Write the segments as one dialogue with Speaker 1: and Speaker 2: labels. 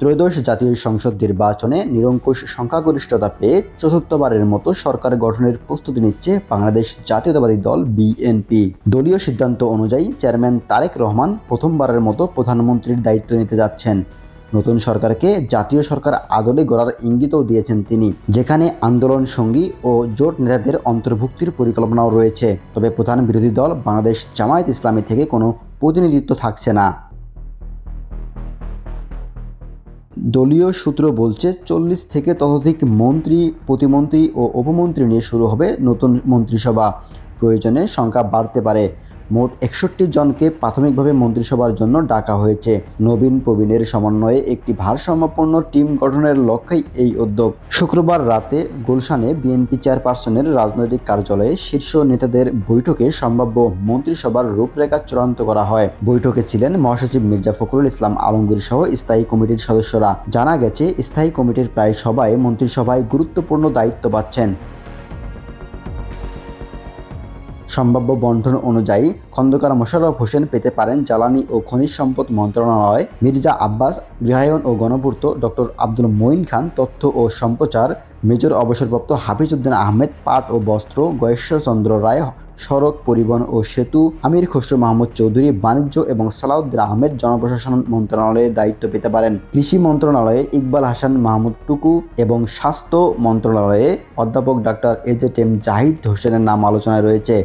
Speaker 1: ত্রয়োদশ জাতীয় সংসদ নির্বাচনে নিরঙ্কুশ সংখ্যাগরিষ্ঠতা পেয়ে চতুর্থবারের মতো সরকার গঠনের প্রস্তুতি নিচ্ছে বাংলাদেশ জাতীয়তাবাদী দল বিএনপি। দলীয় সিদ্ধান্ত অনুযায়ী চেয়ারম্যান তারেক রহমান প্রথমবারের মতো প্রধানমন্ত্রীর দায়িত্ব নিতে যাচ্ছেন। নতুন সরকারকে জাতীয় সরকার আদলে গড়ার ইঙ্গিতও দিয়েছেন তিনি, যেখানে আন্দোলন সঙ্গী ও জোট নেতাদের অন্তর্ভুক্তির পরিকল্পনাও রয়েছে। তবে প্রধান বিরোধী দল বাংলাদেশ জামায়াত ইসলামী থেকে কোনো প্রতিনিধিত্ব থাকছে না। দলীয় সূত্র বলছে 40 থেকে ততোধিক মন্ত্রী, প্রতিমন্ত্রী ও উপমন্ত্রী নিয়ে শুরু হবে নতুন মন্ত্রিসভা। প্রয়োজনে সংখ্যা বাড়তে পারে। মোট 61 জনকে প্রাথমিকভাবে মন্ত্রিসভার জন্য ডাকা হয়েছে। নবীন প্রবীণের সমন্বয়ে একটি ভারসাম্যপূর্ণ টিম গঠনের লক্ষ্যেই এই উদ্যোগ। শুক্রবার রাতে গুলশানে বিএনপি চেয়ারপারসনের রাজনৈতিক কার্যালয়ে শীর্ষ নেতাদের বৈঠকে সম্ভাব্য মন্ত্রিসভার রূপরেখা চূড়ান্ত করা হয়। বৈঠকে ছিলেন মহাসচিব মির্জা ফখরুল ইসলাম আলমগীর সহ স্থায়ী কমিটির সদস্যরা। জানা গেছে, স্থায়ী কমিটির প্রায় সবাই মন্ত্রিসভায় গুরুত্বপূর্ণ দায়িত্ব পাচ্ছেন। সম্ভাব্য বন্টন অনুযায়ী খন্দকার মোশাররফ হোসেন পেতে পারেন জ্বালানি ও খনিজ সম্পদ মন্ত্রণালয়, মির্জা আব্বাস গৃহায়ন ও গণপূর্ত, ডক্টর আব্দুল মঈন খান তথ্য ও সম্প্রচার, মেজর অবসরপ্রাপ্ত হাফিজউদ্দিন আহমেদ পাট ও বস্ত্র, গয়েশ্বরচন্দ্র রায় সড়ক পরিবহন ও সেতু, আমির খসরু মাহমুদ চৌধুরী বাণিজ্য এবং সালাউদ্দিন আহমেদ জনপ্রশাসন মন্ত্রণালয়ে দায়িত্ব পেতে পারেন। কৃষি মন্ত্রণালয়ে ইকবাল হাসান মাহমুদ টুকু এবং স্বাস্থ্য মন্ত্রণালয়ে অধ্যাপক ডাক্তার এজেটেম জাহিদ হোসেনের নাম আলোচনায় রয়েছে।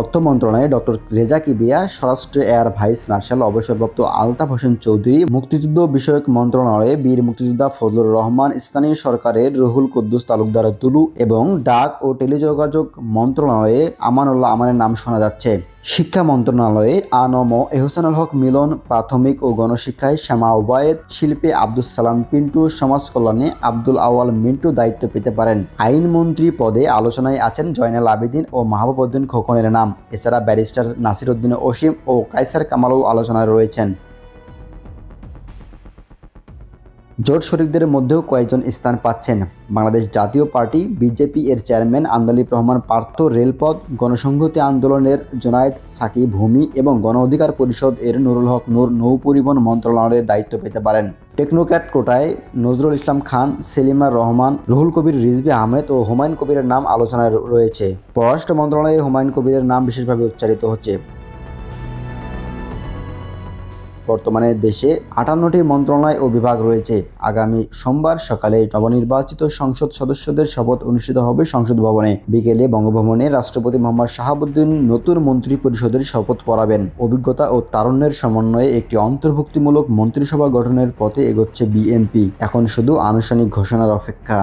Speaker 1: অর্থ মন্ত্রণালয়ে ডক্টর রেজা কিবরিয়া, স্বরাষ্ট্র এয়ার ভাইস মার্শাল অবসরপ্রাপ্ত আলতাফ হোসেন চৌধুরী, মুক্তিযুদ্ধ বিষয়ক মন্ত্রণালয়ে বীর মুক্তিযোদ্ধা ফজলুর রহমান, স্থানীয় সরকারের রুহুল কুদ্দুস তালুকদার তুলু এবং ডাক ও টেলিযোগাযোগ মন্ত্রণালয়ে আমানুল্লাহ আমানের নাম শোনা যাচ্ছে। শিক্ষা মন্ত্রণালয়ে আ.ন.ম এহসানুল হক মিলন, প্রাথমিক ও গণশিক্ষায় শ্যামা ওবায়েদ, শিল্পে আব্দুস সালাম পিন্টু, সমাজ কল্যাণে আব্দুল আওয়াল মিন্টু দায়িত্ব পেতে পারেন। আইনমন্ত্রী পদে আলোচনায় আছেন জয়নাল আবেদিন ও মাহবুবউদ্দিন খোকনের নাম। এছাড়া ব্যারিস্টার নাসির উদ্দিন অসীম ও কায়সার কামালও আলোচনায় রয়েছেন। জোট শরিকদের মধ্যেও কয়েকজন স্থান পাচ্ছেন। বাংলাদেশ জাতীয় পার্টি বিজেপি এর চেয়ারম্যান আন্দালিব রহমান পার্থ রেলপথ, গণসংহতি আন্দোলনের জোনায়েদ সাকি ভূমি এবং গণ অধিকার পরিষদ এর নুরুল হক নূর নৌ পরিবহন মন্ত্রণালয়ের দায়িত্ব পেতে পারেন। টেকনোক্র্যাট কোটায় নজরুল ইসলাম খান, সেলিমার রহমান, রুহুল কবির রিজভী আহমেদ ও হুমায়ুন কবিরের নাম আলোচনায় রয়েছে। পররাষ্ট্র মন্ত্রণালয়ে হুমায়ুন কবিরের নাম বিশেষভাবে উচ্চারিত হচ্ছে। বর্তমানে দেশে 58টি মন্ত্রণালয় ও বিভাগ রয়েছে। আগামী সোমবার সকালে নবনির্বাচিত সংসদ সদস্যদের শপথ অনুষ্ঠিত হবে সংসদ ভবনে। বিকেলে বঙ্গভবনে রাষ্ট্রপতি মোহাম্মদ শাহাবুদ্দিন নতুন মন্ত্রী পরিষদের শপথ পড়াবেন। অভিজ্ঞতা ও তারুণ্যের সমন্বয়ে একটি অন্তর্ভুক্তিমূলক মন্ত্রিসভা গঠনের পথে এগোচ্ছে বিএনপি। এখন শুধু আনুষ্ঠানিক ঘোষণার অপেক্ষা।